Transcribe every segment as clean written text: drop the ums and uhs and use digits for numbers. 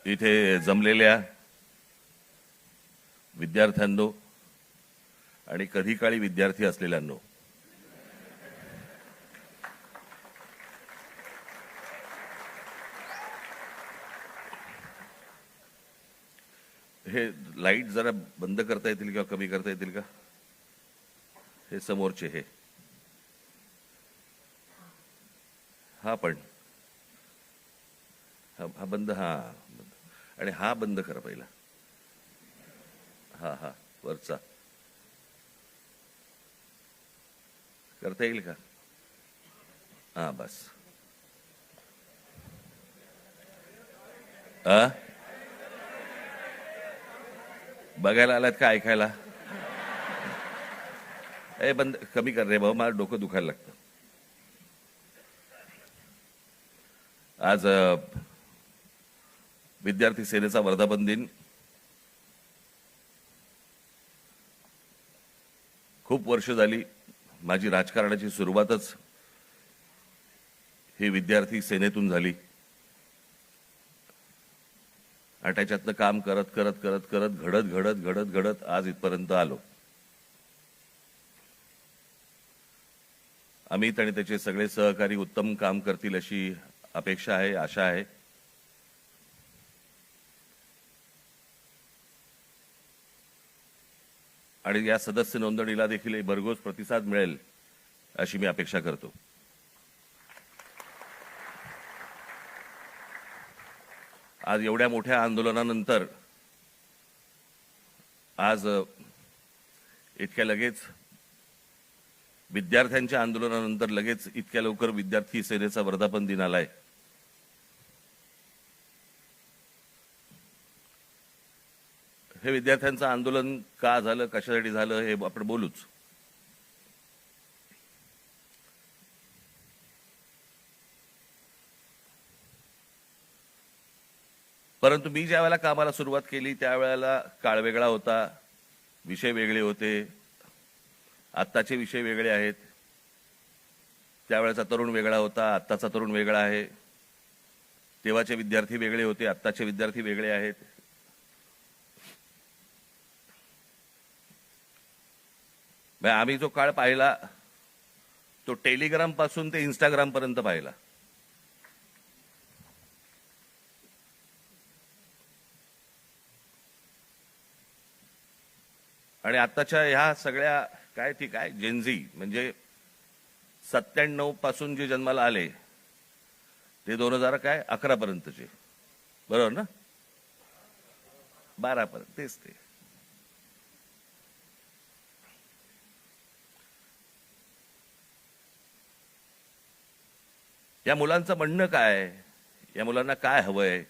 इथे जमलेल्या विद्यार्थ्यांनो आणि कधी काळी विद्यार्थी असलेल्यांनो, हे लाईट जरा बंद करता येतील किंवा कमी करता येतील का? हे समोरचे हे हा पण हा बंद, हा आणि हा बंद करा पहिला, हा हा वरचा करता येईल का? हा बस. बघायला आलात का ऐकायला? बंद कमी कर रे भाऊ, मला डोकं दुखायला लागतं. आज विद्यार्थी सेनेचा वर्धापन दिन. खूप वर्ष झाली माझी राजकारणाची सुरुवातच ही विद्यार्थी सेनेतून झाली आणि त्याच्यातलं काम करत करत करत करत घडत घडत घडत घडत आज इथपर्यंत आलो. अमित आणि त्याचे सगळे सहकारी उत्तम काम करतील अशी अपेक्षा आहे, आशा आहे. आणि या सदस्य नोंदणीला देखील भरघोस प्रतिसाद मिळेल अशी मी अपेक्षा करतो. आज एवढ्या मोठ्या आंदोलनानंतर आज इतक्या लगेच विद्यार्थ्यांच्या आंदोलनानंतर लगेच इतक्या लवकर विद्यार्थी सेनेचा वर्धापन दिन आलाय. हे विद्यार्थ्यांचं आंदोलन का झालं, कशासाठी झालं हे आपण बोलूच. परंतु मी ज्या वेळेला कामाला सुरुवात केली त्यावेळेला काळ वेगळा होता, विषय वेगळे होते. आत्ताचे विषय वेगळे आहेत. त्यावेळेचा तरुण वेगळा होता, आत्ताचा तरुण वेगळा आहे. तेव्हाचे विद्यार्थी वेगळे होते, आत्ताचे विद्यार्थी वेगळे आहेत. आम्ही जो काळ पाहिला तो टेलिग्राम पासून ते इंस्टाग्राम पर्यंत पाहिला. आणि आत्ताच्या ह्या सगळ्या काय ठीक आहे जेनझी म्हणजे 97 पासून जे जन्माला आले ते 2011 पर्यंतचे, बरोबर ना? 12 पर्यंत तेच ते. या मुलांचं म्हणणं काय, या मुलांना काय हवंय?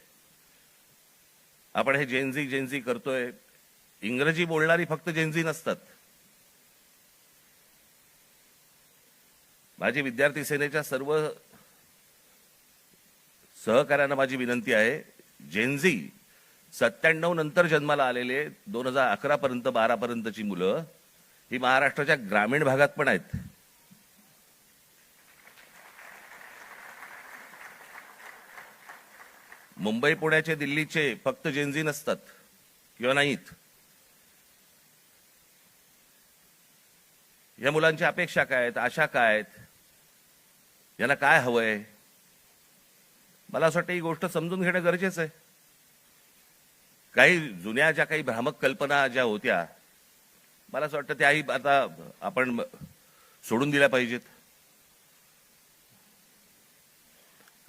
आपण हे जेनझी जेनझी करतोय. इंग्रजी बोलणारी फक्त जेनझी नसतात. माझी विद्यार्थी सेनेच्या सर्व सहकार्यांना माझी विनंती आहे, जेनझी 97 नंतर जन्माला आलेले 2011 पर्यंत 12 पर्यंतची मुलं ही महाराष्ट्राच्या ग्रामीण भागात पण आहेत. मुंबई पुण्याचे दिल्लीचे फक्त जेनझी नसतात किंवा नाहीत. या मुलांची अपेक्षा काय आहेत, आशा काय आहेत, यांना काय हवंय? मला असं वाटतं ही गोष्ट समजून घेणं गरजेचं आहे. काही जुन्या ज्या काही भ्रामक कल्पना ज्या होत्या मला असं वाटतं त्याही आता आपण सोडून दिल्या पाहिजेत.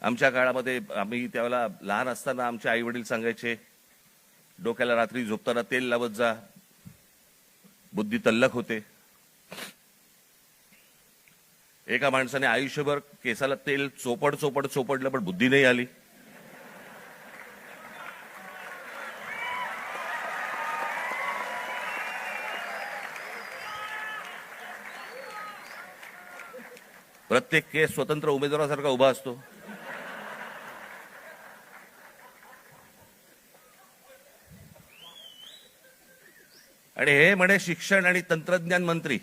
आमच्या काळामध्ये आम्ही त्यावेळेला लहान असताना आमचे आई वडील सांगायचे, डोक्याला रात्री झोपताना तेल लावत जा, बुद्धी तल्लख होते. एका माणसाने आयुष्यभर केसाला तेल चोपड चोपड चोपडलं पण बुद्धी नाही आली. प्रत्येक केस स्वतंत्र उमेदवारासारखा उभा असतो. आणि हे म्हणे शिक्षण आणि तंत्रज्ञान मंत्री.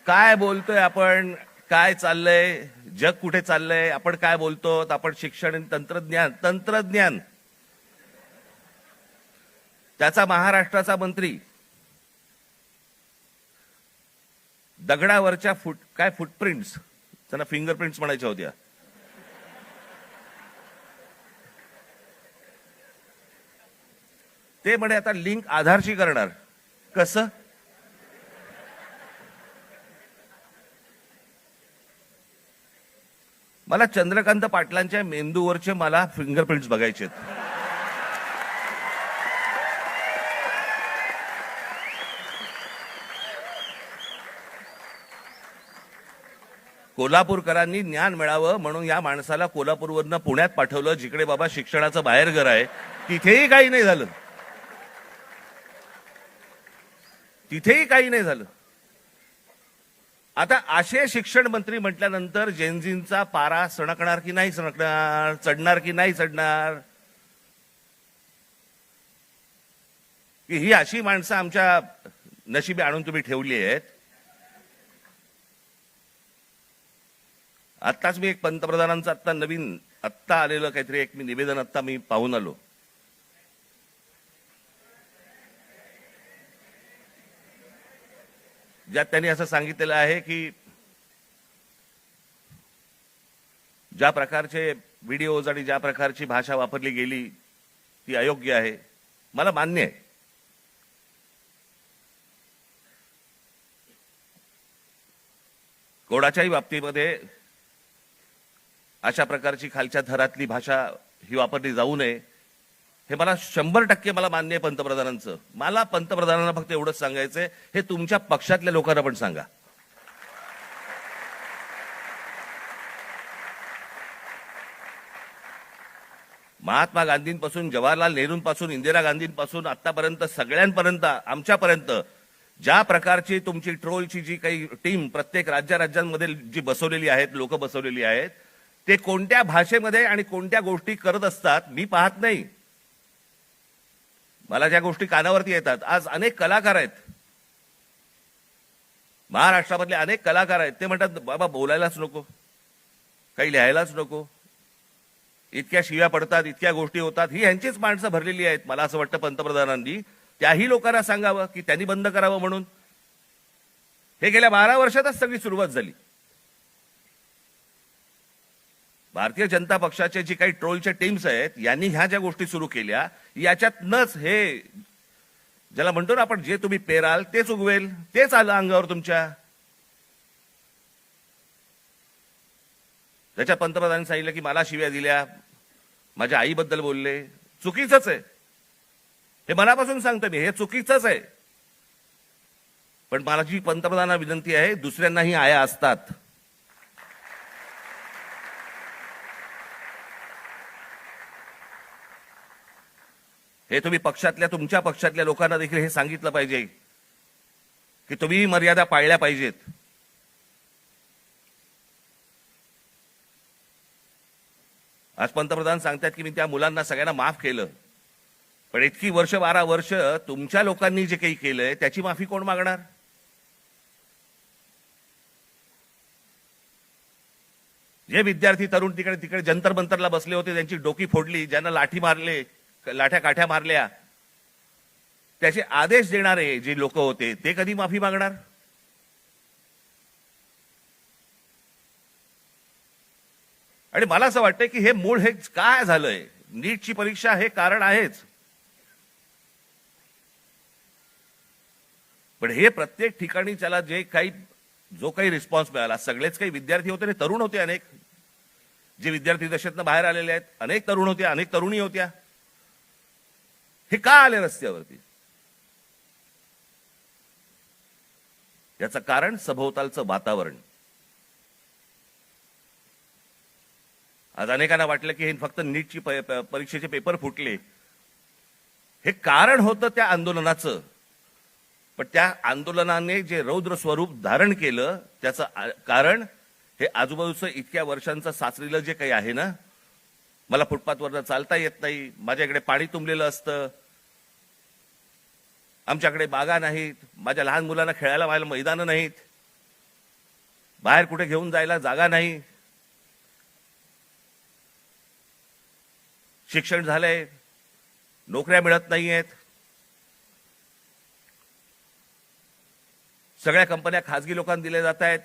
काय बोलतोय आपण, काय चाललंय? जग कुठे चाललंय, आपण काय बोलतो, आपण शिक्षण आणि तंत्रज्ञान त्याचा महाराष्ट्राचा मंत्री दगडावरच्या फुटप्रिंट्स, त्यांना फिंगरप्रिंट्स म्हणायच्या होत्या, ते म्हणे आता लिंक आधारशी करणार. कसं? मला चंद्रकांत पाटलांच्या मेंदूवरचे मला फिंगरप्रिंट्स बघायचे आहेत. कोल्हापूरकरांनी ज्ञान मिळावं म्हणून या माणसाला कोल्हापूरवरनं पुण्यात पाठवलं, जिकडे बाबा शिक्षणाचं बाहेरघर आहे. तिथेही काही नाही झालं. आता असे शिक्षण मंत्री म्हटल्यानंतर जेनझींचा पारा सणकणार की नाही सणकणार, चढणार की नाही चढणार, की ही अशी माणसं आमच्या नशिबी आणून तुम्ही ठेवली आहेत. आत्ताच मी एक पंतप्रधानांचं आत्ता आलेलं काहीतरी एक निवेदन आत्ता मी पाहून आलो. ज्यात त्यांनी असं सांगितलेलं आहे की ज्या प्रकारचे व्हिडिओज आणि ज्या प्रकारची भाषा वापरली गेली ती अयोग्य आहे. मला मान्य आहे. कोणाच्याही बाबतीमध्ये अशा प्रकारची खालच्या थरातली भाषा ही वापरली जाऊ नये, हे मला 100% मला मान्य आहे पंतप्रधानांचं. मला पंतप्रधानांना फक्त एवढंच सांगायचंय, हे तुमच्या पक्षातल्या लोकांना पण सांगा. महात्मा गांधींपासून, जवाहरलाल नेहरूंपासून, इंदिरा गांधींपासून आतापर्यंत सगळ्यांपर्यंत आमच्यापर्यंत ज्या प्रकारची तुमची ट्रोलची जी काही टीम प्रत्येक राज्यांमध्ये जी बसवलेली आहेत, लोक बसवलेली आहेत, ते कोणत्या भाषेमध्ये आणि कोणत्या गोष्टी करत असतात मी पाहत नाही. मला ज्या गोष्टी कानावरती येतात, आज अनेक कलाकार आहेत महाराष्ट्रामधले, अनेक कलाकार आहेत, ते म्हणतात बाबा बोलायलाच नको, काही लिहायलाच नको, इतक्या शिव्या पडतात, इतक्या गोष्टी होतात. ही यांचीच माणसं भरलेली आहेत. मला असं वाटतं पंतप्रधानांनी त्याही लोकांना सांगावं की त्यांनी बंद करावं म्हणून. हे गेल्या 12 वर्षातच सगळी सुरुवात झाली. भारतीय जनता पक्षाचे जी काही ट्रोलच्या टीम्स आहेत, यांनी ह्या ज्या गोष्टी सुरू केल्या, याच्यातनच हे ज्याला म्हणतो ना आपण, जे तुम्ही पेराल तेच उगवेल, तेच आलं अंगावर तुमच्या. त्याच्या पंतप्रधानांनी सांगितलं की मला शिव्या दिल्या, माझ्या आईबद्दल बोलले. चुकीचंच आहे, हे मनापासून सांगतो मी, हे चुकीचंच आहे. पण माझी पंतप्रधानांना विनंती आहे, दुसऱ्यांनाही आया असतात. हे तुम्ही तुमच्या पक्षातल्या लोकांना देखील हे सांगितलं पाहिजे की तुम्ही मर्यादा पाळल्या पाहिजेत. आज पंतप्रधान सांगतात की मी त्या मुलांना सगळ्यांना माफ केलं, पण इतकी 12 वर्ष तुमच्या लोकांनी जे काही केलंय त्याची माफी कोण मागणार? जे विद्यार्थी तरुण तिकडे जंतर मंतरला बसले होते, त्यांची डोकी फोडली, ज्यांना लाठ्या काठ्या मारल्या, त्याचे आदेश देणारे जे लोक होते ते कधी माफी मागणार? आणि मला असं वाटतं की हे मूळ हे काय झालंय, नीटची परीक्षा हे कारण आहेच, पण हे प्रत्येक ठिकाणी त्याला जो काही रिस्पॉन्स मिळाला, सगळेच काही विद्यार्थी होते, तरुण होते, अनेक जे विद्यार्थी दशेतनं बाहेर आलेले आहेत, अनेक तरुण होते, अनेक तरुणी होत्या. हे का आले रस्त्यावरती? याचं कारण सभोवतालचं वातावरण. आज अनेकांना वाटलं की हे फक्त नीटची परीक्षेचे पेपर फुटले, हे कारण होतं त्या आंदोलनाचं. पण त्या आंदोलनाने जे रौद्र स्वरूप धारण केलं त्याचं कारण हे आजूबाजूचं इतक्या वर्षांचं साचलेलं जे काही आहे ना, मला फुटपाथवरनं चालता येत नाही, माझ्याकडे पाणी तुंबलेलं असतं, आमच्याकडे बागा नाहीत, माझ्या लहान मुलांना खेळायला मैदानं नाहीत, बाहेर कुठे घेऊन जायला जागा नाही, शिक्षण झालंय, नोकऱ्या मिळत नाहीयेत, सगळ्या कंपन्या खासगी लोकांना दिल्या जात आहेत,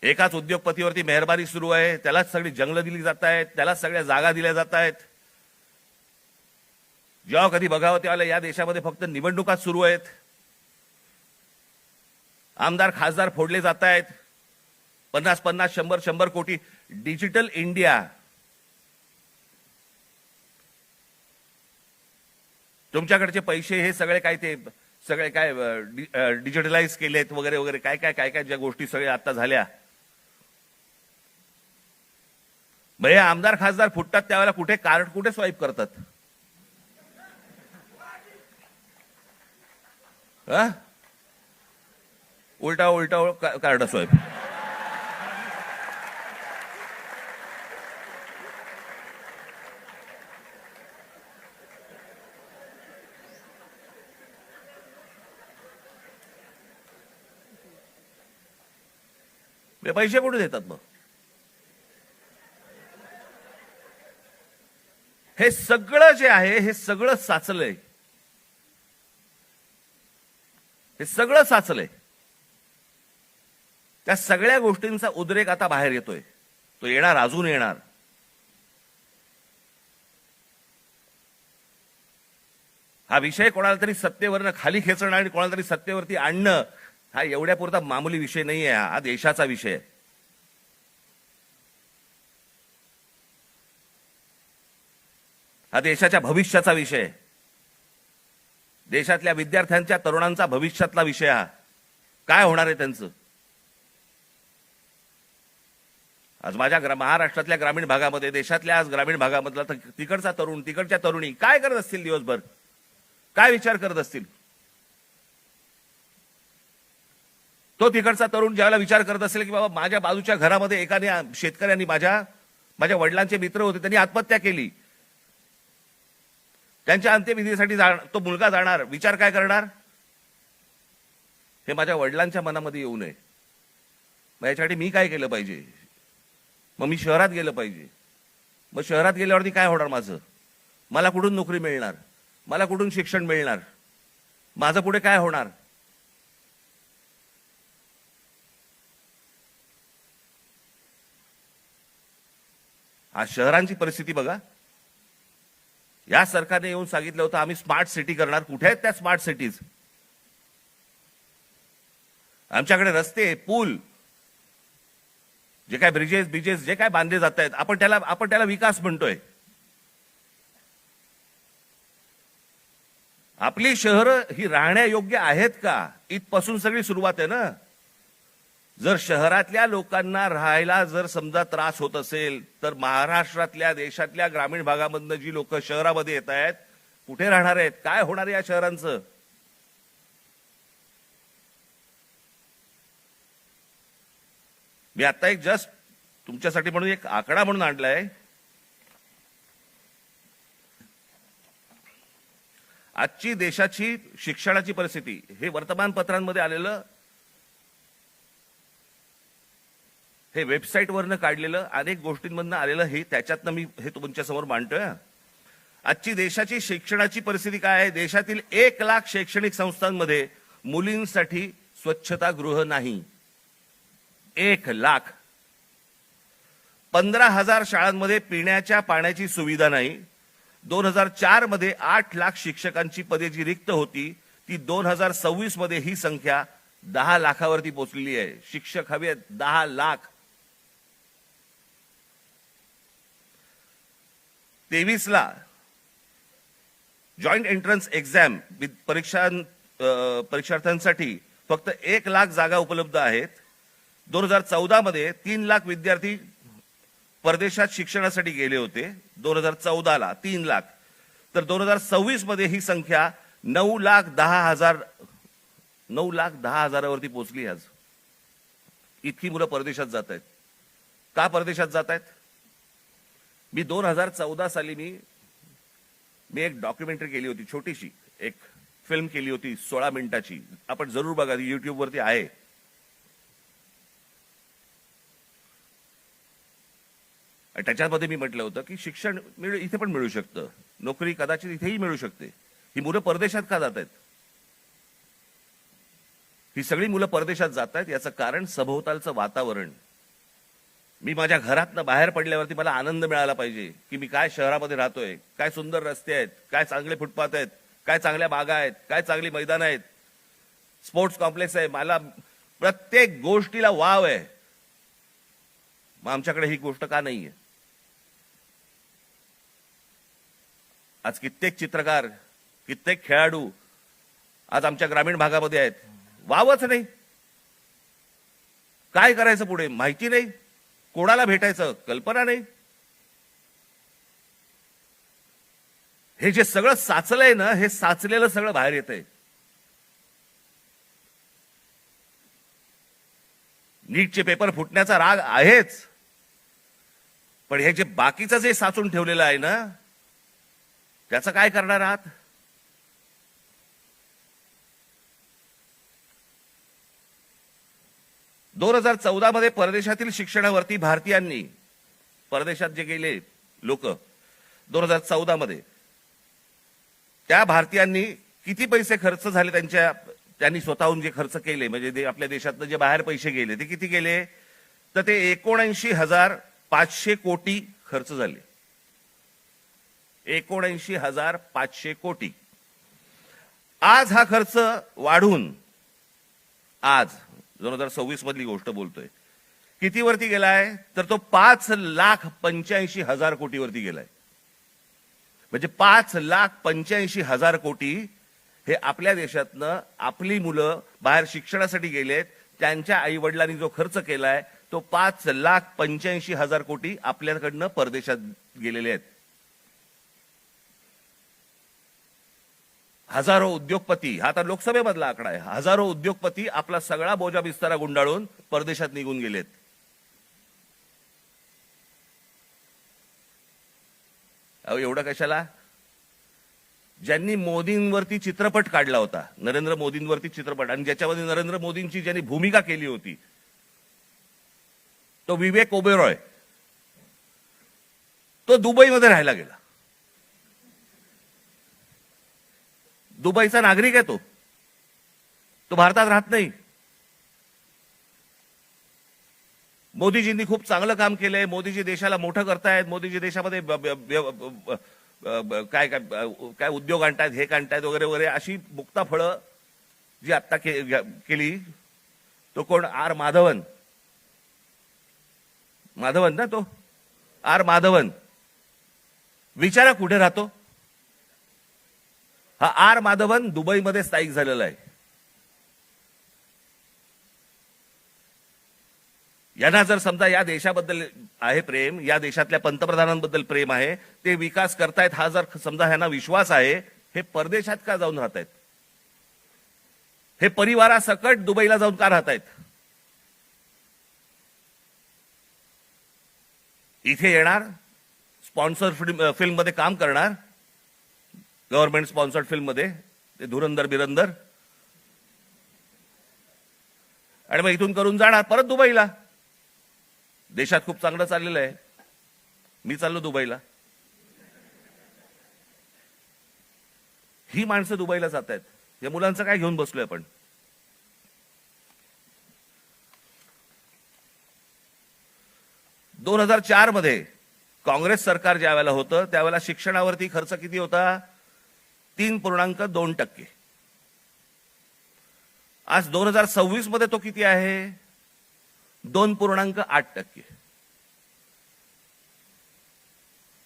एकाच उद्योगपतीवरती मेहरबानी सुरू आहे, त्यालाच सगळी जंगलं दिली जात आहेत, त्यालाच सगळ्या जागा दिल्या जात आहेत. जेव्हा कधी बघावं तेव्हा या देशामध्ये फक्त निवडणुकाच सुरू आहेत, आमदार खासदार फोडले जात आहेत, 50-50, 100-100 कोटी. डिजिटल इंडिया, तुमच्याकडचे पैसे हे सगळे काय ते सगळे काय डिजिटलाइज केलेत वगैरे वगैरे काय काय काय काय ज्या गोष्टी सगळ्या आता झाल्या. हे आमदार खासदार फुटतात त्यावेळेला कुठे कार्ड कुठे स्वाईप करतात? उलटा उलटा कार्ड स्वाईप. पैसे कुठे देतात मग? हे सगळं जे आहे हे सगळं साचलंय, हे सगळं साचलंय. त्या सगळ्या गोष्टींचा उद्रेक आता बाहेर येतोय, तो येणार, अजून येणार. हा विषय कोणाला तरी सत्तेवरनं खाली खेचणं आणि कोणाला तरी सत्तेवरती आणणं हा एवढ्यापुरता मामूली विषय नाहीये. हा देशाचा विषय आहे. हा देशाच्या भविष्याचा विषय आहे. देशातल्या विद्यार्थ्यांच्या तरुणांचा भविष्यातला विषय हा. काय होणार आहे त्यांचं? आज माझ्या महाराष्ट्रातल्या ग्रामीण भागामध्ये, देशातल्या आज ग्रामीण भागामधला तिकडचा तरुण, तिकडच्या तरुणी काय करत असतील दिवसभर? काय विचार करत असतील? तो तिकडचा तरुण ज्यावेळेला विचार करत असेल की बाबा माझ्या बाजूच्या घरामध्ये एकाने शेतकऱ्यांनी माझ्या वडिलांचे मित्र होते, त्यांनी आत्महत्या केली, त्यांच्या अंत्यविधीसाठी तो मुलगा जाणार, विचार काय करणार? हे माझ्या वडिलांच्या मनामध्ये येऊ नये, मग याच्यासाठी मी काय केलं पाहिजे? मग मी शहरात गेलं पाहिजे. मग शहरात गेल्यावरती काय होणार माझं? मला कुठून नोकरी मिळणार? मला कुठून शिक्षण मिळणार? माझं पुढे काय होणार? आज शहरांची परिस्थिती बघा. या सरकारने येऊन सांगितलं होतं आम्ही स्मार्ट सिटी करणार. कुठे आहेत त्या स्मार्ट सिटीज? आमच्याकडे रस्ते, पूल, जे काय ब्रिजेस जे काय बांधले जात आहेत, आपण त्याला विकास म्हणतोय. आपली शहरं ही राहण्यायोग्य आहेत का? इथपासून सगळी सुरुवात आहे ना. जर शहरातल्या लोकांना राहायला जर समजा त्रास होत असेल तर महाराष्ट्रातल्या, देशातल्या ग्रामीण भागामधनं जी लोक शहरामध्ये येत आहेत, कुठे राहणार आहेत? काय होणार या शहरांचं? मी आता एक जस्ट तुमच्यासाठी म्हणून एक आकडा म्हणून आणलाय. आजची देशाची शिक्षणाची परिस्थिती हे वर्तमानपत्रांमध्ये आलेलं, हे वेबसाईटवरनं काढलेलं, अनेक गोष्टींमधनं आलेलं, हे त्याच्यातनं मी हे तुमच्यासमोर मांडतोय. आजची देशाची शिक्षणाची परिस्थिती काय आहे? देशातील 1 लाख शैक्षणिक संस्थांमध्ये मुलींसाठी स्वच्छतागृह नाही. 1 लाख. 15,000 शाळांमध्ये पिण्याच्या पाण्याची सुविधा नाही. 2004 मध्ये 8 लाख शिक्षकांची पदे जी रिक्त होती ती 2026 मध्ये ही संख्या 10 लाखावरती पोहोचलेली आहे. शिक्षक हवे 10 लाख. 23 ला जॉईंट एंट्रन्स एक्झाम परीक्षार्थ्यांसाठी फक्त 1 लाख जागा उपलब्ध आहेत. 2014 मध्ये 3 लाख विद्यार्थी परदेशात शिक्षणासाठी गेले होते. 2014 ला 3 लाख. तर 2026 मध्ये ही संख्या 9,10,000वरती पोहोचली. आज इतकी मुलं परदेशात जात आहेत. का परदेशात जात आहेत? मी 2014 साली मी एक डॉक्युमेंटरी केली होती, छोटीशी एक फिल्म केली होती 16 मिनिटाची. आपण जरूर बघा, YouTube वरती आहे. त्याच्यामध्ये मी म्हटलं होतं की शिक्षण इथे पण मिळू शकतं, नोकरी कदाचित इथेही मिळू शकते. ही मुलं परदेशात का जात आहेत? ही सगळी मुलं परदेशात जात आहेत याचं कारण सभोवतालचं वातावरण. मी माझ्या घरातनं बाहेर पडल्यावरती मला आनंद मिळाला पाहिजे की मी काय शहरामध्ये राहतोय, काय सुंदर रस्ते आहेत, काय चांगले फुटपाथ आहेत, काय चांगल्या बागा आहेत, काय चांगली मैदान आहेत, स्पोर्ट्स कॉम्प्लेक्स आहे. मला प्रत्येक गोष्टीला वाव आहे. मग आमच्याकडे ही गोष्ट का नाहीये? आज कित्येक चित्रकार, कित्येक खेळाडू आज आमच्या ग्रामीण भागामध्ये आहेत, वावच नाही. काय करायचं पुढे माहिती नाही, कोणाला भेटायचं कल्पना नाही. हे जे सगळं साचलंय ना, हे साचलेलं सगळं बाहेर येतंय. नीटचे पेपर फुटण्याचा राग आहेच, पण हे जे बाकीचं जे साचून ठेवलेलं आहे ना, त्याचं काय करणार आहात? दोन 2014 मध्ये परदेशातील शिक्षणावरती भारतीयांनी, परदेशात जे गेले लोक 2014 मध्ये, त्या भारतीयांनी किती पैसे खर्च झाले त्यांनी स्वतःहून जे खर्च केले, म्हणजे आपल्या देशातनं जे बाहेर पैसे गेले ते किती गेले? तर ते 79,500 कोटी खर्च झाले. 79,500 कोटी. आज हा खर्च वाढून, आज 2026 मधली गोष्ट बोलतोय, किती वरती गेलाय? तर तो 5,85,000 कोटीवरती गेलाय. म्हणजे 5,85,000 कोटी हे आपल्या देशातनं आपली मुलं बाहेर शिक्षणासाठी गेलेत, त्यांच्या आई वडिलांनी जो खर्च केलाय तो 5,85,000 कोटी आपल्याकडनं परदेशात गेलेले आहेत. हजारो उद्योगपती, हा आता लोकसभेमधला आकडा आहे, हजारो उद्योगपती आपला सगळा बोजा बिस्तारा गुंडाळून परदेशात निघून गेलेत. अहो एवढं कशाला? ज्यांनी मोदींवरती चित्रपट काढला होता, नरेंद्र मोदींवरती चित्रपट, आणि ज्याच्यामध्ये नरेंद्र मोदींची ज्यांनी भूमिका केली होती तो विवेक ओबेरॉय, तो दुबईमध्ये राहायला गेला. दुबईचा नागरिक आहे तो भारतात राहत नाही. मोदीजींनी खूप चांगलं काम केलंय, मोदीजी देशाला मोठं करतायत, मोदीजी देशामध्ये काय काय काय उद्योग आणतायत, हे आणतायत वगैरे वगैरे, अशी मुक्ताफळं जी आत्ता केली. तो कोण? आर माधवन ना, तो आर माधवन. विचारा कुठे राहतो हा आर माधवन? दुबईमध्ये स्थायिक झालेला आहे. यांना जर समजा या देशाबद्दल आहे प्रेम, या देशातल्या पंतप्रधानांबद्दल प्रेम आहे, ते विकास करतायत, हा जर समजा ह्यांना विश्वास आहे, हे परदेशात का जाऊन राहतायत? हे परिवारासकट दुबईला जाऊन का राहतायत? इथे येणार, स्पॉन्सर फिल्म मध्ये काम करणार, गव्हर्नमेंट स्पॉन्सर्ड फिल्म मध्ये, ते धुरंधर बिरंदर, आणि मग इथून करून जाणार परत दुबईला. देशात खूप चांगलं चाललेलं आहे, मी चाललो दुबईला. ही माणसं दुबईला जात आहेत. या मुलांचं काय घेऊन बसलोय आपण? दोन 2004 मध्ये काँग्रेस सरकार ज्या वेळेला होतं त्यावेळेला शिक्षणावरती खर्च किती होता? 3.2%. आज 2026 मध्ये तो किती आहे? 2.8%.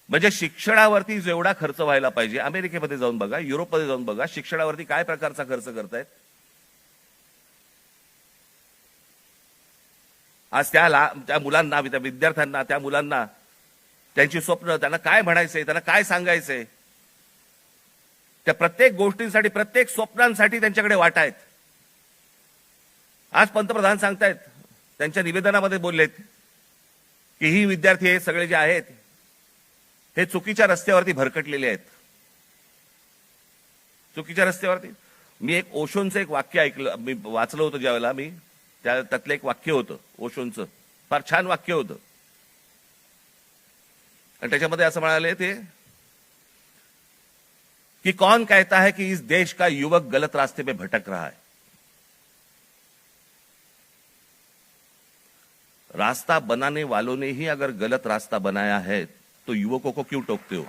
म्हणजे शिक्षणावरती जेवढा खर्च व्हायला पाहिजे, अमेरिकेमध्ये जाऊन बघा, युरोपमध्ये जाऊन बघा, शिक्षणावरती काय प्रकारचा खर्च करतायत. आज त्या मुलांना, त्या विद्यार्थ्यांना, त्या मुलांना त्यांची स्वप्न, त्यांना काय म्हणायचंय, त्यांना काय सांगायचंय, त्या प्रत्येक गोष्टींसाठी, प्रत्येक स्वप्नांसाठी त्यांच्याकडे वाट आहेत. आज पंतप्रधान सांगतायत, त्यांच्या निवेदनामध्ये बोललेत की ही विद्यार्थी हे सगळे जे आहेत हे चुकीच्या रस्त्यावरती भरकटलेले आहेत. चुकीच्या रस्त्यावरती. मी एक ओशोंचं एक वाक्य ऐकलं, मी वाचलं होतं ज्यावेळेला, मी त्यातलं एक वाक्य होतं ओशोंचं, फार छान वाक्य होतं. आणि त्याच्यामध्ये असं म्हणाले ते कि कौन कहता है कि इस देश का युवक गलत रास्ते पे भटक रहा है। रास्ता बनाने वालों ने ही अगर गलत रास्ता बनाया है तो युवकों को क्यों टोकते हो?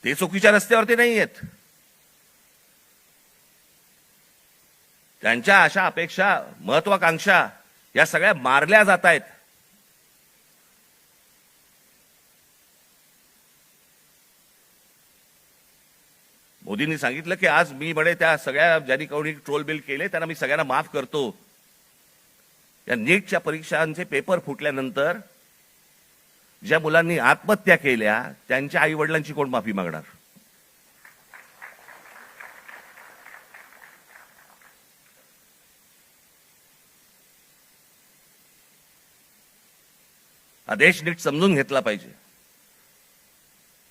ते चुकीच्या रस्त्यावरती नाही आहेत. त्यांच्या आशा अपेक्षा महत्वाकांक्षा या सगळ्या मारल्या जात आहेत. मोदींनी सांगितलं की आज मी म्हणे त्या सगळ्या ज्यांनी कोणी ट्रोल बिल केले त्यांना मी सगळ्यांना माफ करतो. या नीटच्या परीक्षांचे पेपर फुटल्यानंतर ज्या मुलांनी आत्महत्या केल्या त्यांच्या आई वडिलांची कोण माफी मागणार? हा देश नीट समजून घेतला पाहिजे.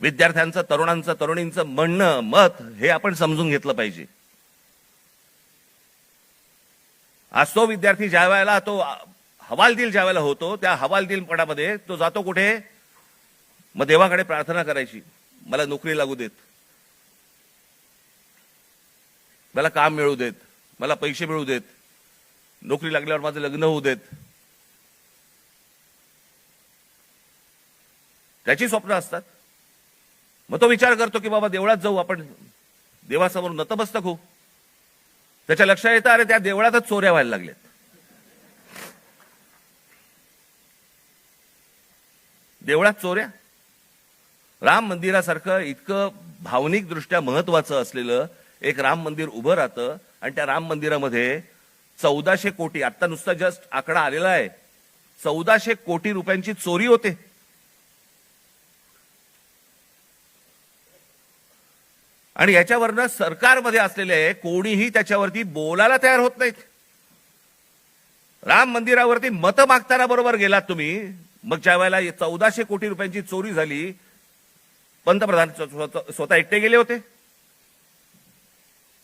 विद्यार्थ्यांचं, तरुणांचं, तरुणींचं म्हणणं, मत हे आपण समजून घेतलं पाहिजे. आज तो विद्यार्थी ज्या वेळेला तो हवालदिल ज्या वेळेला होतो त्या हवालदिलपणामध्ये तो जातो कुठे? मग देवाकडे प्रार्थना करायची, मला नोकरी लागू देत, मला काम मिळू देत, मला पैसे मिळू देत, नोकरी लागल्यावर माझं लग्न होऊ देत. त्याची स्वप्न असतात. मग तो विचार करतो की बाबा देवळात जाऊ, आपण देवासमोर नतमस्तक होऊ. त्याच्या लक्षात येतं अरे त्या देवळातच चोऱ्या व्हायला लागल्यात. देवळात चोऱ्या. राम मंदिरासारखं इतकं भावनिक दृष्ट्या महत्वाचं असलेलं एक राम मंदिर उभं राहतं आणि त्या राम मंदिरामध्ये 1400 कोटी, आता नुसता जस्ट आकडा आलेला आहे, 1400 कोटी रुपयांची चोरी होते. आणि याच्यावरनं सरकारमध्ये असलेले कोणीही त्याच्यावरती बोलायला तयार होत नाहीत. राम मंदिरावरती मतं मागताना बरोबर गेलात तुम्ही. मग ज्या वेळेला 1400 कोटी रुपयांची चोरी झाली, पंतप्रधान स्वतः एकटे गेले होते,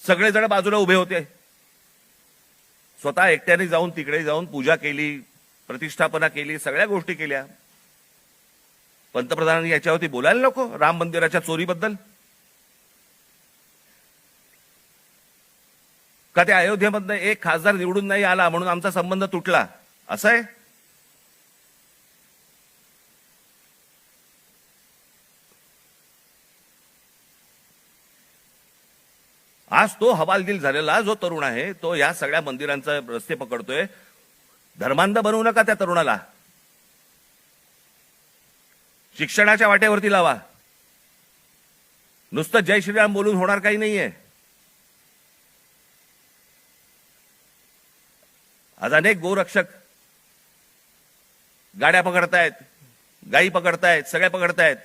सगळेजण बाजूला उभे होते. स्वतः एकट्याने जाऊन तिकडे जाऊन पूजा केली, प्रतिष्ठापना केली, सगळ्या गोष्टी केल्या. पंतप्रधानांनी याच्यावरती बोलायला नको राम मंदिराच्या चोरीबद्दल? का त्या अयोध्येमधनं एक खासदार निवडून नाही आला म्हणून आमचा संबंध तुटला असं आहे? आज तो हवालदिल झालेला जो तरुण आहे तो या सगळ्या मंदिरांचा रस्ते पकडतोय. धर्मांध बनवू नका त्या तरुणाला. शिक्षणाच्या वाटेवरती लावा. नुसतं जय श्रीराम बोलून होणार काही नाहीये. आज अनेक गोरक्षक गाड्या पकडतायत, गायी पकडतायत, सगळ्या पकडतायत.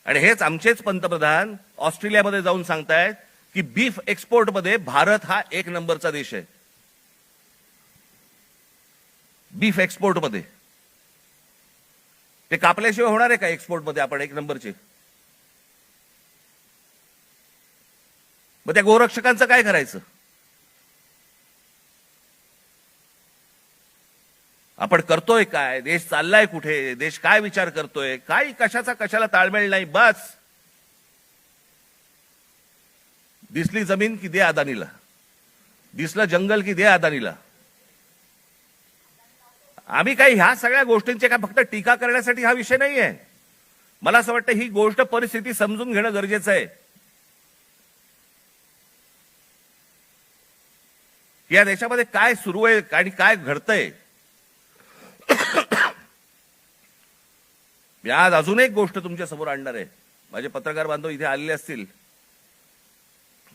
आणि हेच आमचेच पंतप्रधान ऑस्ट्रेलियामध्ये जाऊन सांगतायत की बीफ एक्सपोर्ट मध्ये भारत हा 1 नंबरचा देश आहे. बीफ एक्सपोर्ट मध्ये ते कापल्याशिवाय होणार आहे का एक्सपोर्ट मध्ये आपण 1 नंबरचे? मग त्या गोरक्षकांचं काय करायचं? आपण करतोय काय? देश चाललाय कुठे? देश काय विचार करतोय? काय कशाचा कशाला ताळमेळ नाही. बस दिसली जमीन की दे अदानीला, दिसलं जंगल की दे अदानीला. आम्ही काही ह्या सगळ्या गोष्टींची काय फक्त टीका करण्यासाठी हा विषय नाहीये. मला असं वाटतं ही गोष्ट परिस्थिती समजून घेणं गरजेचं आहे. या देशामध्ये काय सुरू आहे आणि काय घडतंय. मी आज अजून एक गोष्ट तुमच्या समोर आणणार आहे. माझे पत्रकार बांधव इथे आलेले असतील.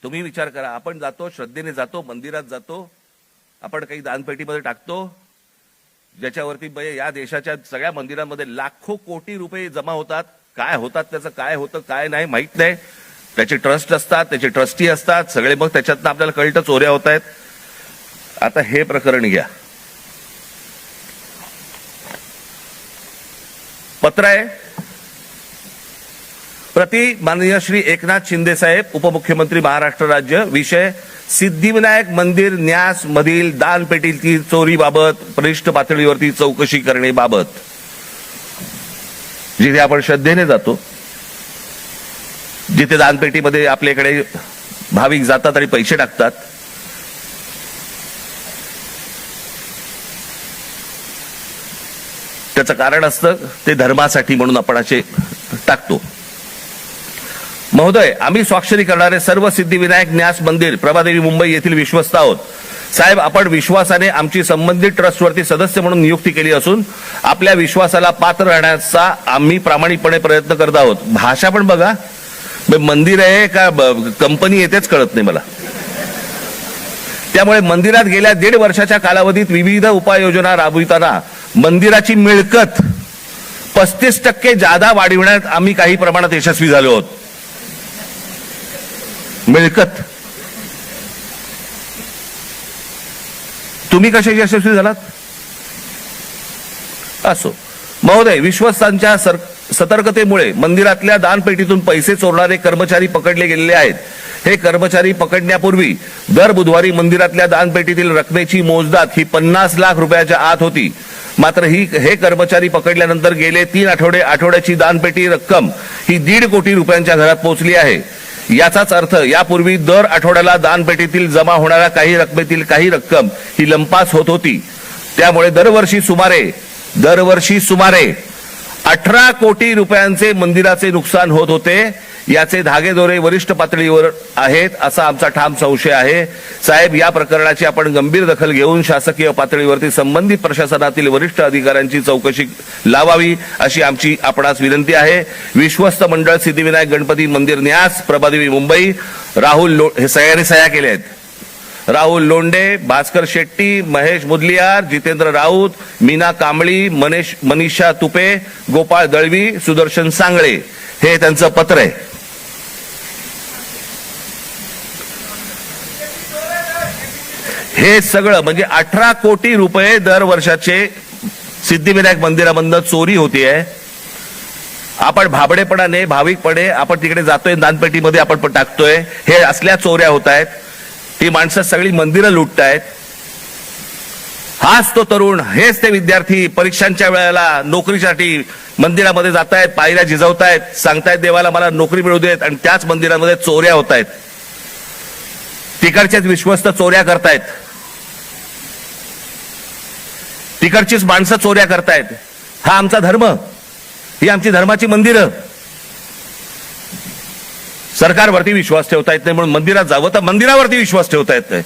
तुम्ही विचार करा, आपण जातो, श्रद्धेने जातो, मंदिरात जातो, आपण काही दानपेटीमध्ये टाकतो, ज्याच्यावरती या देशाच्या सगळ्या मंदिरांमध्ये लाखो कोटी रुपये जमा होतात. काय होतात त्याचं, काय होतं काय नाही माहित नाही. त्याचे ट्रस्ट असतात, त्याचे ट्रस्टी असतात सगळे. मग त्याच्यातनं आपल्याला कळतं चोऱ्या होत आहेत. आता हे प्रकरण घ्या. पत्र आहे, प्रति माननीय श्री एकनाथ शिंदे साहेब, उपमुख्यमंत्री महाराष्ट्र राज्य. विषय सिद्धिविनायक मंदिर न्यास मधील दानपेटीतील चोरीबाबत वरिष्ठ पातळीवरती चौकशी करण्याबाबत. जिथे आपण श्रद्धेने जातो, जिथे दानपेटीमध्ये आपल्याकडे भाविक जातात आणि पैसे टाकतात, त्याचं कारण असतं ते धर्मासाठी म्हणून आपण असे टाकतो. महोदय, आम्ही स्वाक्षरी करणारे सर्व सिद्धिविनायक न्यास मंदिर प्रभादेवी मुंबई येथील विश्वस्त आहोत. साहेब, आपण विश्वासाने आमची संबंधित ट्रस्टवरती सदस्य म्हणून नियुक्ती केली असून आपल्या विश्वासाला पात्र राहण्याचा आम्ही प्रामाणिकपणे प्रयत्न करत आहोत. भाषा पण बघा, मंदिर आहे का कंपनी येतेच कळत नाही मला. त्यामुळे मंदिरात गेल्या 1.5 वर्षाच्या कालावधीत विविध उपाययोजना राबविताना मंदिराची मिळकत 35% जादा वाढविण्यात आम्ही काही प्रमाणात यशस्वी झालो आहोत. मिळकत तुम्ही कसे यशस्वी झालात? असो. महोदय, विश्वस्तांच्या सतर्कतेमुळे मंदिरातल्या दानपेटीतून पैसे चोरणारे कर्मचारी पकडले गेलेले आहेत. हे कर्मचारी पकडण्यापूर्वी दर बुधवारी मंदिरातल्या दानपेटीतील रकमेची मोजदाद ही 50 लाख रुपयाच्या आत होती. मात्र हे कर्मचारी पकडल्यानंतर गेले 3 आठवड्याची दानपेटी रक्कम ही 1.5 कोटी रुपयांच्या घरात पोहोचली आहे. याचाच अर्थ यापूर्वी दर आठवड्याला दानपेटीतील जमा होणाऱ्या काही रकमेतील काही रक्कम ही लंपास होत होती. त्यामुळे दरवर्षी सुमारे 18 कोटी रुपयांचे मंदिराचे नुकसान होत होते. याचे धागेदोरे वरिष्ठ पातळीवर आहेत असा आमचा ठाम संशय आहे. साहेब, या प्रकरणाची आपण गंभीर दखल घेऊन शासकीय पातळीवरती संबंधित प्रशासनातील वरिष्ठ अधिकाऱ्यांची चौकशी लावावी अशी आमची आपणास विनंती आहे. विश्वस्त मंडळ सिद्धिविनायक गणपती मंदिर न्यास प्रभादेवी मुंबई. राहुल हे सह्या केले आहेत. राहुल लोंडे, भास्कर शेट्टी, महेश मुदलियार, जितेंद्र राऊत, मीना कांबळी, मनीषा तुपे, गोपाळ दळवी, सुदर्शन सांगळे हे त्यांचं पत्र आहे. हे सगळं म्हणजे 18 कोटी रुपये दर वर्षाचे सिद्धिविनायक मंदिरामधनं चोरी होतीये. आपण भाबडेपणाने भाविकपणे आपण तिकडे जातोय, दानपेटीमध्ये आपण टाकतोय. हे असल्या चोऱ्या होत आहेत. ही माणसं सगळी मंदिरं लुटतायत. हाच तो तरुण, हेच ते विद्यार्थी परीक्षांच्या वेळेला नोकरीसाठी मंदिरामध्ये जात आहेत, पायऱ्या झिजवतायत, सांगतायत देवाला मला नोकरी मिळू देत, आणि त्याच मंदिरामध्ये चोऱ्या होत आहेत. तिकडचेच विश्वस्त चोऱ्या करतायत. तिकडचीच माणसं चोऱ्या करतायत. हा आमचा धर्म, ही आमची धर्माची मंदिरं. सरकारवरती विश्वास ठेवता येत नाही म्हणून मंदिरात जावं, तर मंदिरावरती विश्वास ठेवता येत नाही.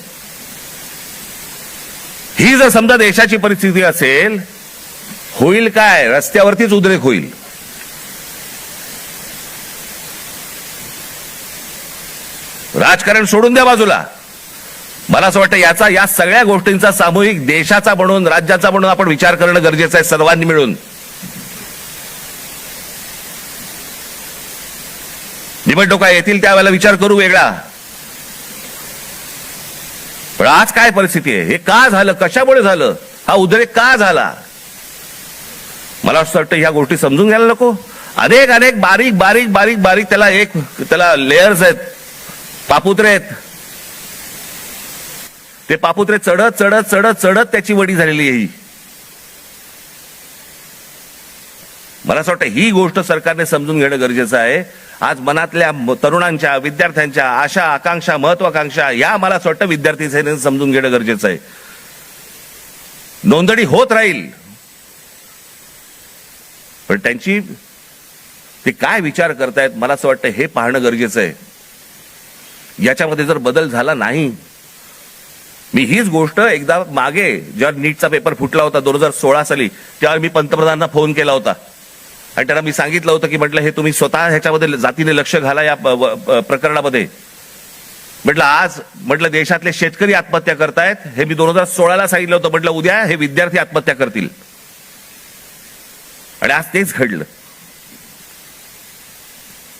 ही जर समजा देशाची परिस्थिती असेल, होईल काय? रस्त्यावरतीच उद्रेक होईल. राजकारण सोडून द्या बाजूला. मला असं वाटतं या सगळ्या गोष्टींचा सामूहिक देशाचा म्हणून, राज्याचा म्हणून आपण विचार करणं गरजेचं आहे सर्वांनी मिळून. निवडणुका येतील त्यावेळेला विचार करू वेगळा. पण आज काय परिस्थिती आहे? हे का झालं? कशामुळे झालं? हा उद्रेक का झाला? मला असं वाटतं ह्या गोष्टी समजून घ्यायला नको. अनेक बारीक बारीक बारीक बारीक त्याला लेयर्स आहेत, पापुत्रे आहेत. ते पापुत्रे चढत चढत चढत चढत त्याची वडी झालेली आहे. मला असं वाटतं ही गोष्ट सरकारने समजून घेणं गरजेचं आहे. आज मनातल्या तरुणांच्या, विद्यार्थ्यांच्या आशा आकांक्षा, महत्वाकांक्षा या मला असं वाटतं विद्यार्थी सेनेने समजून घेणं गरजेचं आहे. नोंदणी होत राहील, पण त्यांची ते काय विचार करतायत मला असं वाटतं हे पाहणं गरजेचं आहे. याच्यामध्ये जर बदल झाला नाही, मी हीच गोष्ट एकदा मागे जेव्हा नीटचा पेपर फुटला होता 2016 साली, तेव्हा मी पंतप्रधानांना फोन केला होता आणि त्यांना मी सांगितलं होतं की म्हटलं हे तुम्ही स्वतः ह्याच्यामध्ये जातीने लक्ष घाला या प्रकरणामध्ये. म्हटलं आज म्हटलं देशातले शेतकरी आत्महत्या करतायत, हे मी 2016ला सांगितलं होतं. म्हटलं उद्या हे विद्यार्थी आत्महत्या करतील, आणि आज तेच घडलं.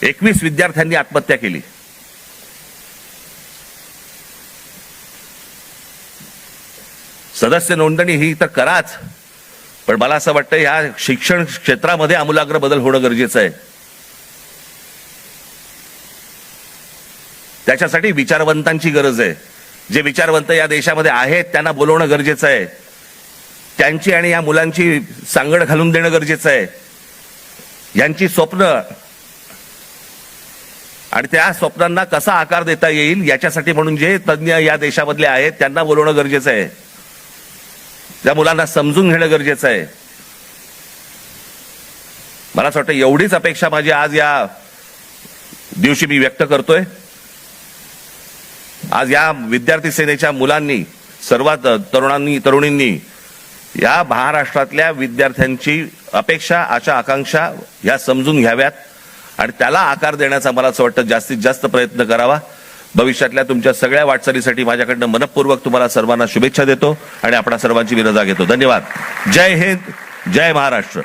21 विद्यार्थ्यांनी आत्महत्या केली. सदस्य नोंदणी ही तर कराच, पण मला असं वाटतं या शिक्षण क्षेत्रामध्ये आमूलाग्र बदल होणं गरजेचं आहे. त्याच्यासाठी विचारवंतांची गरज आहे. जे विचारवंत या देशामध्ये आहेत त्यांना बोलवणं गरजेचं आहे. त्यांची आणि या मुलांची सांगड घालून देणं गरजेचं आहे. यांची स्वप्न आणि त्या स्वप्नांना कसा आकार देता येईल याच्यासाठी म्हणून जे तज्ज्ञ या देशामधले आहेत त्यांना बोलवणं गरजेचं आहे. त्या मुलांना समजून घेणं गरजेचं आहे. मला असं वाटतं एवढीच अपेक्षा माझी आज या दिवशी मी व्यक्त करतोय. आज या विद्यार्थी सेनेच्या मुलांनी, सर्व तरुणींनी या महाराष्ट्रातल्या विद्यार्थ्यांची अपेक्षा, आशा, आकांक्षा या समजून घ्याव्यात आणि त्याला आकार देण्याचा मला असं वाटतं जास्तीत जास्त प्रयत्न करावा. भविष्यातल्या तुमच्या सगळ्या वाटचालीसाठी माझ्याकडनं मनपूर्वक तुम्हाला सर्वांना शुभेच्छा देतो आणि आपणा सर्वांची मी रजा घेतो. धन्यवाद. जय हिंद, जय महाराष्ट्र.